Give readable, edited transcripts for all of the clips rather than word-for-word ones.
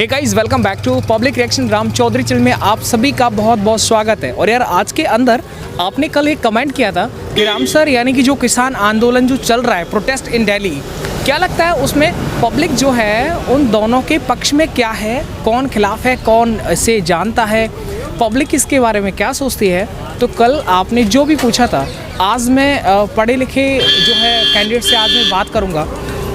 Hey guys, welcome back to Public Reaction. Ram Chaudhary channel में आप सभी का बहुत बहुत स्वागत है। और यार, आज के अंदर आपने कल एक कमेंट किया था कि राम सर, यानी कि जो किसान आंदोलन जो चल रहा है, प्रोटेस्ट इन दिल्ली, क्या लगता है उसमें पब्लिक जो है उन दोनों के पक्ष में क्या है, कौन खिलाफ है, कौन इसे जानता है, पब्लिक इसके बारे में क्या सोचती है? तो कल आपने जो भी पूछा था, आज मैं पढ़े लिखे जो है कैंडिडेट से आज मैं बात करूँगा,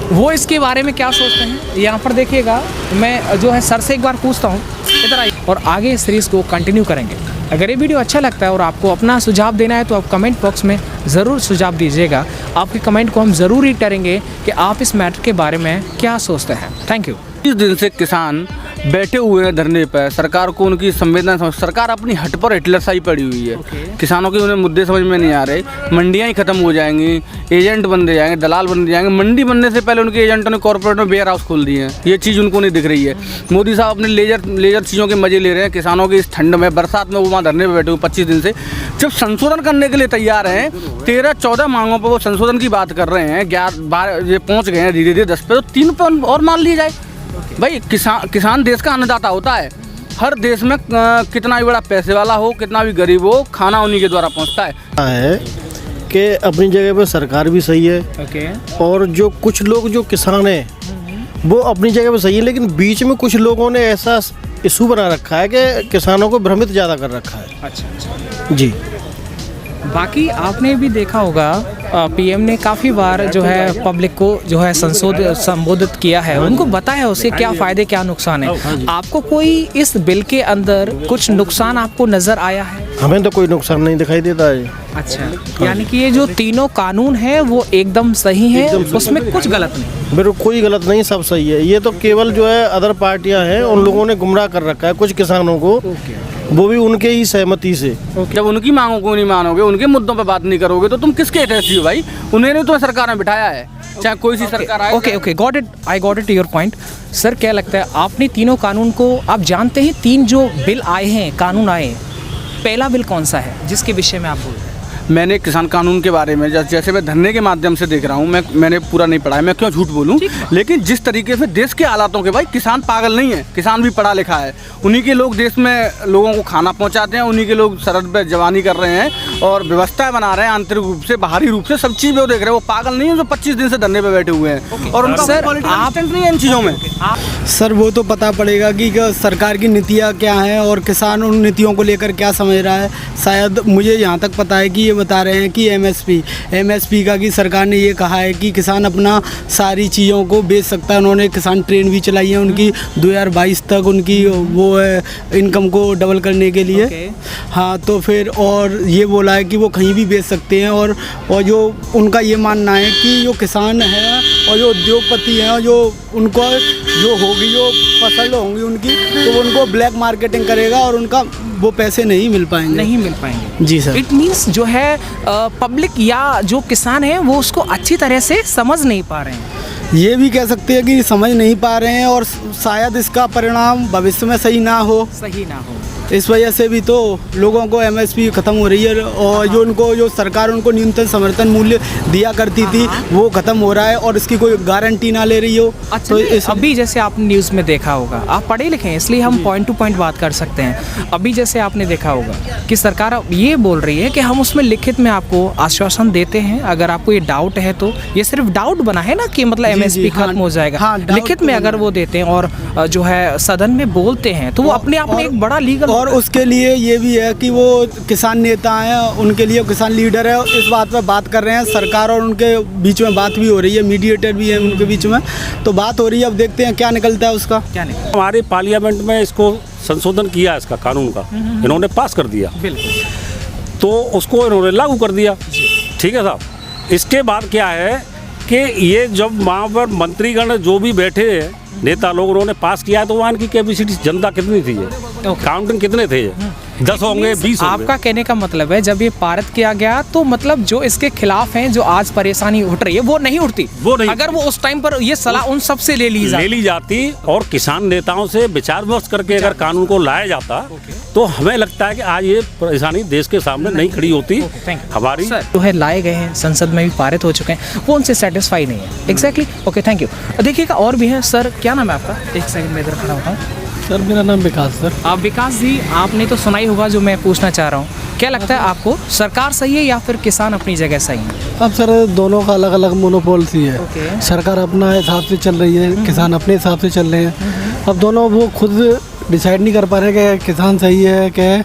वो इसके बारे में क्या सोचते हैं। यहाँ पर देखिएगा, मैं जो है सर से एक बार पूछता हूँ, इधर आइए, और आगे इस सीरीज़ को कंटिन्यू करेंगे। अगर ये वीडियो अच्छा लगता है और आपको अपना सुझाव देना है तो आप कमेंट बॉक्स में ज़रूर सुझाव दीजिएगा। आपके कमेंट को हम ज़रूर रीड करेंगे कि आप इस मैटर के बारे में क्या सोचते हैं। Thank you. इस दिन से किसान बैठे हुए हैं धरने पर। सरकार को उनकी संवेदना समझ, सरकार अपनी हट पर हिटलरशाही पड़ी हुई है। किसानों के उन्हें मुद्दे समझ में नहीं आ रहे। मंडियाँ ही खत्म हो जाएंगी, एजेंट बनते जाएंगे, दलाल बनते जाएंगे। मंडी बनने से पहले उनके एजेंटों ने कॉर्पोरेट में वेयर हाउस खोल दिए हैं। ये चीज़ उनको नहीं दिख रही है। मोदी साहब अपने लेजर चीज़ों के मजे ले रहे हैं। किसानों की इस ठंड में, बरसात में वो वहाँ धरने पर बैठे हुए 25 दिन से, जब संशोधन करने के लिए तैयार हैं, 13-14 मांगों पर वो संशोधन की बात कर रहे हैं। 11-12 ये पहुँच गए हैं धीरे धीरे 10 पे, तो 3 पर और मान लिए जाए। भाई किसान देश का अन्नदाता होता है। हर देश में कितना भी बड़ा पैसे वाला हो, कितना भी गरीब हो, खाना उन्हीं के द्वारा पहुंचता है कि अपनी जगह पे सरकार भी सही है। और जो कुछ लोग जो किसान हैं वो अपनी जगह पे सही है, लेकिन बीच में कुछ लोगों ने ऐसा इशू बना रखा है कि किसानों को भ्रमित ज़्यादा कर रखा है। अच्छा जी। बाकी आपने भी देखा होगा, पीएम ने काफ़ी बार जो है पब्लिक को जो है संबोधित किया है, उनको बताया उसके क्या फ़ायदे क्या नुकसान है। आपको कोई इस बिल के अंदर कुछ नुकसान आपको नज़र आया है? हमें तो कोई नुकसान नहीं दिखाई देता है। अच्छा, यानी कि ये जो तीनों कानून है वो एकदम सही है, उसमें कुछ गलत नहीं? बिल्कुल कोई गलत नहीं, सब सही है। ये तो केवल जो है अदर पार्टियां हैं, उन लोगों ने गुमराह कर रखा है कुछ किसानों को, वो भी उनके ही सहमति से। जब उनकी मांगों को नहीं मानोगे, उनके मुद्दों पर बात नहीं करोगे, तो तुम किसके हितैषी हो भाई? उन्होंने तो सरकार में बिठाया है, चाहे कोई सी सरकार आए। Okay, got it, I got it your point. Sir, क्या लगता है आपने तीनों कानून को, आप जानते हैं 3 जो बिल आए हैं, कानून आए, पहला बिल कौन सा है जिसके विषय में आप बोल रहे हैं? मैंने किसान कानून के बारे में जैसे मैं धरने के माध्यम से देख रहा हूँ, मैंने पूरा नहीं पढ़ा है, मैं क्यों झूठ बोलूँ। लेकिन जिस तरीके से देश के हालातों के, भाई किसान पागल नहीं है, किसान भी पढ़ा लिखा है। उन्हीं के लोग देश में लोगों को खाना पहुँचाते हैं, उन्हीं के लोग सरहद पर जवानी कर रहे हैं और व्यवस्थाएं बना रहे हैं, आंतरिक रूप से बाहरी रूप से सब चीज़ वो देख रहे हैं। वो पागल नहीं है जो 25 दिन से धरने पर बैठे हुए हैं। और उनका सर, आप नहीं है इन चीज़ों में। सर, वो तो पता पड़ेगा कि सरकार की नीतियाँ क्या हैं और किसान उन नीतियों को लेकर क्या समझ रहा है। शायद मुझे यहाँ तक पता है कि ये बता रहे हैं कि एमएसपी का, कि सरकार ने ये कहा है कि किसान अपना सारी चीज़ों को बेच सकता है। उन्होंने किसान ट्रेन भी चलाई है उनकी 2022 तक, उनकी वो है इनकम को डबल करने के लिए। हाँ, तो फिर और ये बोला है कि वो कहीं भी बेच सकते हैं। और जो उनका ये मानना है कि जो किसान है और जो उद्योगपति हैं, जो उनको जो होगी, जो फसल होंगी उनकी, तो उनको ब्लैक मार्केटिंग करेगा और उनका वो पैसे नहीं मिल पाएंगे। जी सर। इट मीन्स जो है पब्लिक या जो किसान है वो उसको अच्छी तरह से समझ नहीं पा रहे हैं। ये भी कह सकते हैं कि समझ नहीं पा रहे हैं और शायद इसका परिणाम भविष्य में सही ना हो। इस वजह से भी तो लोगों को एमएसपी ख़त्म हो रही है और जो सरकार उनको न्यूनतम समर्थन मूल्य दिया करती थी वो ख़त्म हो रहा है और इसकी कोई गारंटी ना ले रही हो। अच्छा, तो अभी जैसे आपने न्यूज़ में देखा होगा, आप पढ़े लिखे हैं इसलिए हम पॉइंट टू पॉइंट बात कर सकते हैं। अभी जैसे आपने देखा होगा कि सरकार ये बोल रही है कि हम उसमें लिखित में आपको आश्वासन देते हैं, अगर आपको ये डाउट है तो। ये सिर्फ डाउट बना है ना कि मतलब एमएसपी खत्म हो जाएगा। लिखित में अगर वो देते हैं और जो है सदन में बोलते हैं तो वो अपने आप में एक बड़ा लीगल। और उसके लिए ये भी है कि वो किसान नेता हैं, उनके लिए किसान लीडर है, इस बात पर बात कर रहे हैं। सरकार और उनके बीच में बात भी हो रही है, मीडिएटर भी है उनके बीच में, तो बात हो रही है। अब देखते हैं क्या निकलता है उसका। हमारे पार्लियामेंट में इसको संशोधन किया, इसका कानून का इन्होंने पास कर दिया, तो उसको इन्होंने लागू कर दिया। ठीक है साहब। इसके बाद क्या है कि ये जब वहाँ पर मंत्रीगण जो भी बैठे हैं नेता लोग, उन्होंने पास किया है, तो वहाँ की कैपेसिटी जनता कितनी थी, काउंटिंग कितने थे, 10 होंगे 20 होंगे। आपका कहने का मतलब है जब ये पारित किया गया तो मतलब जो इसके खिलाफ हैं, जो आज परेशानी उठ रही है वो नहीं उठती, वो नहीं। अगर वो उस टाइम पर ये सलाह उन सब से ले ली जाती और किसान नेताओं से विचार विमर्श करके अगर कानून को लाया जाता तो हमें लगता है कि आज ये परेशानी देश के सामने नहीं खड़ी होती। हमारी जो है लाए गए हैं, संसद में भी पारित हो चुके हैं, वो उनसे सेटिस्फाई नहीं है। Exactly, okay, thank you. देखिएगा और भी है सर, क्या नाम है आपका? एक सेकंड में इधर खड़ा होता हूँ। सर मेरा नाम विकास सर। आप विकास जी, आपने तो सुना ही होगा जो मैं पूछना चाह रहा हूँ। क्या लगता है आपको, सरकार सही है या फिर किसान अपनी जगह सही है? अब सर दोनों का अलग अलग मोनोपोलिसी है। ओके। सरकार अपना हिसाब से चल रही है, किसान अपने हिसाब से चल रहे हैं। अब दोनों वो खुद डिसाइड नहीं कर पा रहे कि किसान सही है क्या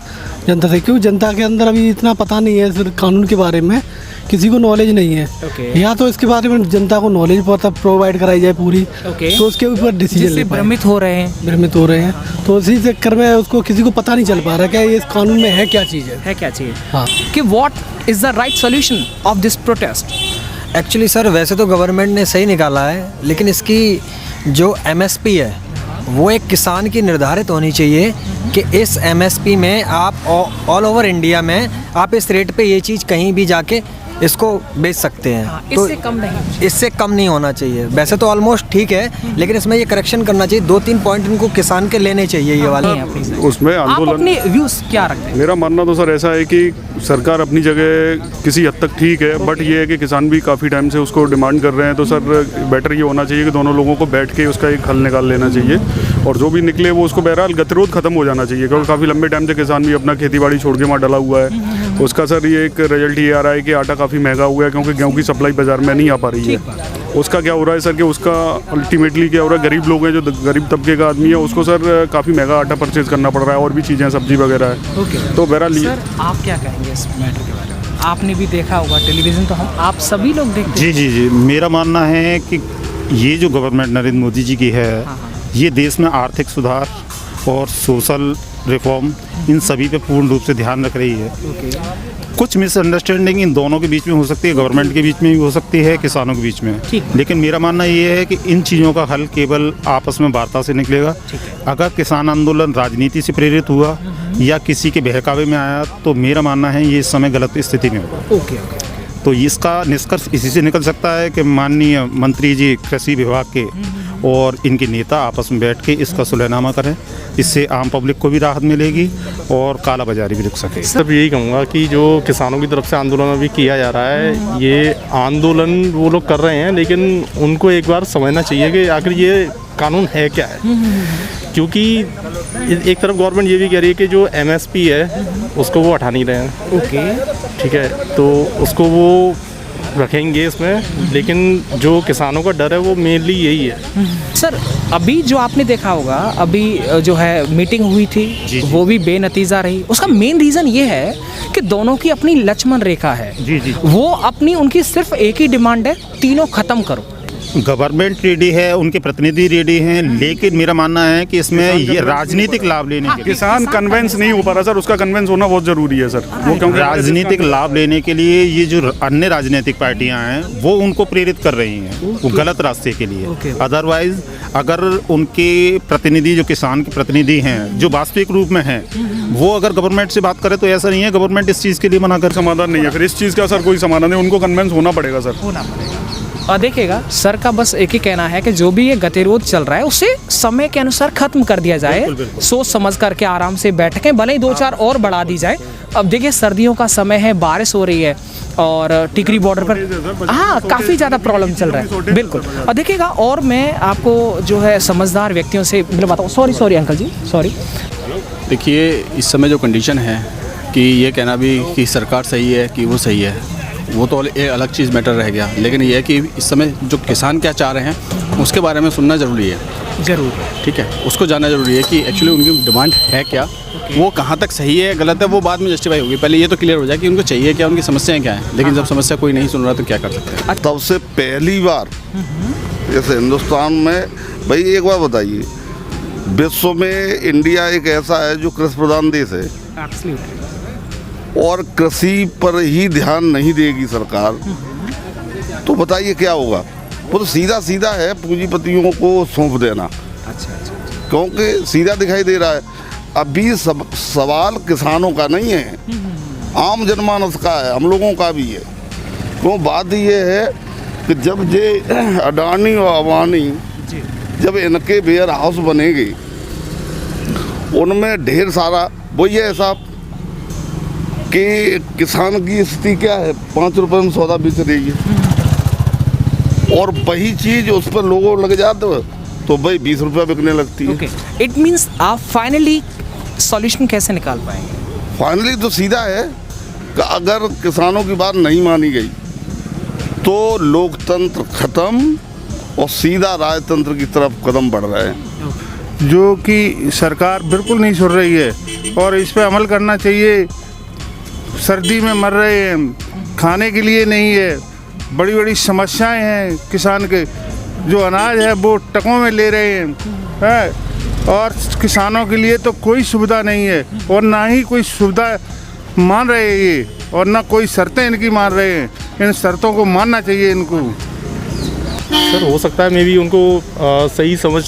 जनता सही, क्यों जनता के अंदर अभी इतना पता नहीं है सर कानून के बारे में, किसी को नॉलेज नहीं है। ओके। या तो इसके बारे में जनता को नॉलेज प्रोवाइड कराई जाए पूरी, ओके। तो उसके ऊपर डिसीजन जिससे ले पाए। भ्रमित हो रहे हैं। भ्रमित हो रहे हैं, तो इसी चक्कर में उसको किसी को पता नहीं चल पा रहा कि ये इस कानून में है क्या चीज़ है। क्या चाहिए हाँ। कि what is the right solution of this protest? Actually sir वैसे तो गवर्नमेंट ने सही निकाला है, लेकिन इसकी जो एमएसपी है वो एक किसान की निर्धारित होनी चाहिए कि इस एमएसपी में आप ऑल ओवर इंडिया में आप इस रेट पे ये चीज़ कहीं भी जाके इसको बेच सकते हैं। तो इससे कम नहीं, इससे कम नहीं होना चाहिए। वैसे तो ऑलमोस्ट ठीक है, लेकिन इसमें ये करेक्शन करना चाहिए। 2-3 पॉइंट इनको किसान के लेने चाहिए ये वाले। उसमें आप आंदोलन, अपने व्यूज क्या रखते हैं? मेरा मानना तो सर ऐसा है कि सरकार अपनी जगह किसी हद तक ठीक है, बट ये है कि किसान भी काफ़ी टाइम से उसको डिमांड कर रहे हैं। तो सर बेटर ये होना चाहिए कि दोनों लोगों को बैठ के उसका एक हल निकाल लेना चाहिए, और जो भी निकले वो उसको बहरहाल गतिरोध खत्म हो जाना चाहिए, क्योंकि काफ़ी लंबे टाइम से किसान भी अपना खेती बाड़ी छोड़ के वहाँ डला हुआ है। उसका सर ये एक रिजल्ट ये आ रहा है कि आटा काफ़ी महंगा हुआ है, क्योंकि गेहूँ की सप्लाई बाजार में नहीं आ पा रही है। उसका क्या हो रहा है सर कि उसका अल्टीमेटली क्या हो रहा है, गरीब लोग हैं, जो गरीब तबके का आदमी है, उसको सर काफ़ी महंगा आटा परचेज करना पड़ रहा है, और भी चीज़ें सब्जी वगैरह है। तो बहरहाल सर आप क्या कहेंगे इस मैटर के बारे में? आपने भी देखा होगा टेलीविज़न, तो हम आप सभी लोग देखते जी जी जी, मेरा मानना है कि ये जो गवर्नमेंट नरेंद्र मोदी जी की है, ये देश में आर्थिक सुधार और सोशल रिफॉर्म इन सभी पे पूर्ण रूप से ध्यान रख रही है। कुछ मिसअंडरस्टैंडिंग इन दोनों के बीच में हो सकती है, गवर्नमेंट के बीच में भी हो सकती है, किसानों के बीच में। लेकिन मेरा मानना ये है कि इन चीज़ों का हल केवल आपस में वार्ता से निकलेगा। अगर किसान आंदोलन राजनीति से प्रेरित हुआ या किसी के बहकावे में आया, तो मेरा मानना है ये इस समय गलत स्थिति में होगा। तो इसका निष्कर्ष इसी से निकल सकता है कि माननीय मंत्री जी कृषि विभाग के और इनके नेता आपस में बैठ के इसका सुलहनामा करें। इससे आम पब्लिक को भी राहत मिलेगी और काला बाजारी भी रुक सके। सब यही कहूँगा कि जो किसानों की तरफ से आंदोलन अभी किया जा रहा है, ये आंदोलन वो लोग कर रहे हैं, लेकिन उनको एक बार समझना चाहिए कि आखिर ये कानून है क्या है। क्योंकि एक तरफ गवर्नमेंट ये भी कह रही है कि जो एमएसपी है उसको वो हटा नहीं रहे हैं। ओके, ठीक है, तो उसको वो रखेंगे इसमें, लेकिन जो किसानों का डर है वो मेनली यही है। सर अभी जो आपने देखा होगा, अभी जो है मीटिंग हुई थी, वो भी बेनतीजा रही। उसका मेन रीज़न ये है कि दोनों की अपनी लक्ष्मण रेखा है। जी। वो अपनी, उनकी सिर्फ एक ही डिमांड है, तीनों खत्म करो। गवर्नमेंट रेडी है, उनके प्रतिनिधि रेडी हैं, लेकिन मेरा मानना है कि इसमें ये राजनीतिक लाभ लेने के लिए किसान कन्वेंस नहीं हो पा रहा सर, उसका कन्वेंस होना बहुत जरूरी है सर। वो क्योंकि राजनीतिक लाभ लेने के लिए ये जो अन्य राजनीतिक पार्टियां हैं वो उनको प्रेरित कर रही हैं, वो गलत रास्ते के लिए। अदरवाइज अगर उनके प्रतिनिधि, जो किसान के प्रतिनिधि हैं, जो वास्तविक रूप में हैं, वो अगर गवर्नमेंट से बात करें तो ऐसा नहीं है गवर्नमेंट इस चीज़ के लिए मना कर। समाधान नहीं है फिर इस चीज़ का सर, कोई समाधान नहीं, उनको कन्वेंस होना पड़ेगा सर। और देखिएगा सर का बस एक ही कहना है कि जो भी ये गतिरोध चल रहा है उसे समय के अनुसार खत्म कर दिया जाए। सोच समझ करके आराम से बैठकें भले ही 2-4 और बढ़ा दी जाए। अब देखिए सर्दियों का समय है, बारिश हो रही है, और टिकरी बॉर्डर पर काफ़ी ज़्यादा प्रॉब्लम चल रहा है। बिल्कुल। और देखिएगा, और मैं आपको जो है समझदार व्यक्तियों से मिलवाता हूँ। सॉरी अंकल जी, सॉरी। देखिए इस समय जो कंडीशन है कि ये कहना भी कि सरकार सही है कि वो सही है, वो तो एक अलग चीज़ मैटर रह गया। लेकिन ये है कि इस समय जो किसान क्या चाह रहे हैं उसके बारे में सुनना ज़रूरी है। ज़रूर, ठीक है, उसको जानना ज़रूरी है कि एक्चुअली उनकी डिमांड है क्या, वो कहाँ तक सही है गलत है, वो बाद में जस्टिफाई होगी। पहले ये तो क्लियर हो जाए कि उनको चाहिए क्या, उनकी समस्याएं क्या हैं। लेकिन जब समस्या कोई नहीं सुन रहा तो क्या कर सकते हैं। तब से पहली बार जैसे हिंदुस्तान में, भाई एक बार बताइए, विश्व में इंडिया एक ऐसा है जो कृषि प्रधान देश है, और कृषि पर ही ध्यान नहीं देगी सरकार, तो बताइए क्या होगा। वो तो सीधा सीधा है पूंजीपतियों को सौंप देना। क्योंकि सीधा दिखाई दे रहा है। अभी सवाल किसानों का नहीं है, आम जनमानस का है, हम लोगों का भी है। तो बात ये है कि जब ये अडानी और अबानी जब इनके वेयर हाउस बनेंगे, उनमें ढेर सारा वही है साहब कि किसान की स्थिति क्या है, 5 रुपए में सौदा बेच रही है, और वही चीज़ उस पर लोगों लग जाते तो भाई 20 रुपये बिकने लगती है। इट मीन्स आप फाइनली सॉल्यूशन कैसे निकाल पाएंगे? फाइनली तो सीधा है कि अगर किसानों की बात नहीं मानी गई तो लोकतंत्र खत्म और सीधा राजतंत्र की तरफ कदम बढ़ रहे हैं, जो कि सरकार बिल्कुल नहीं सुन रही है और इस पे अमल करना चाहिए। सर्दी में मर रहे हैं, खाने के लिए नहीं है, बड़ी बड़ी समस्याएं हैं किसान के, जो अनाज है वो टकों में ले रहे हैं, और किसानों के लिए तो कोई सुविधा नहीं है और ना ही कोई सुविधा मान रहे हैं ये, और ना कोई शर्तें इनकी मान रहे हैं। इन शर्तों को मानना चाहिए इनको। सर हो सकता है मे बी उनको सही समझ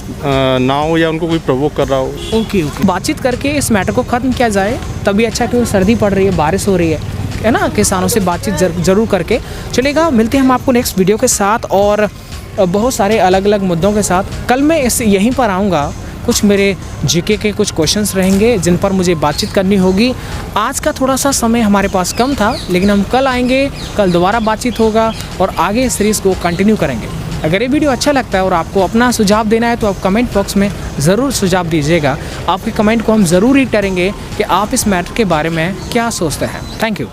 ना हो या उनको कोई प्रवोक कर रहा हो। ओके बातचीत करके इस मैटर को ख़त्म किया जाए तभी अच्छा, क्योंकि सर्दी पड़ रही है, बारिश हो रही है ना। किसानों से बातचीत ज़रूर करके चलेगा। मिलते हैं हम आपको नेक्स्ट वीडियो के साथ और बहुत सारे अलग अलग मुद्दों के साथ। कल मैं यहीं पर आऊँगा, कुछ मेरे जीके के कुछ क्वेश्चंस रहेंगे जिन पर मुझे बातचीत करनी होगी। आज का थोड़ा सा समय हमारे पास कम था, लेकिन हम कल आएंगे, कल दोबारा बातचीत होगा और आगे इस सीरीज़ को कंटिन्यू करेंगे। अगर ये वीडियो अच्छा लगता है और आपको अपना सुझाव देना है तो आप कमेंट बॉक्स में ज़रूर सुझाव दीजिएगा। आपके कमेंट को हम ज़रूर रीड करेंगे कि आप इस मैटर के बारे में क्या सोचते हैं। Thank you.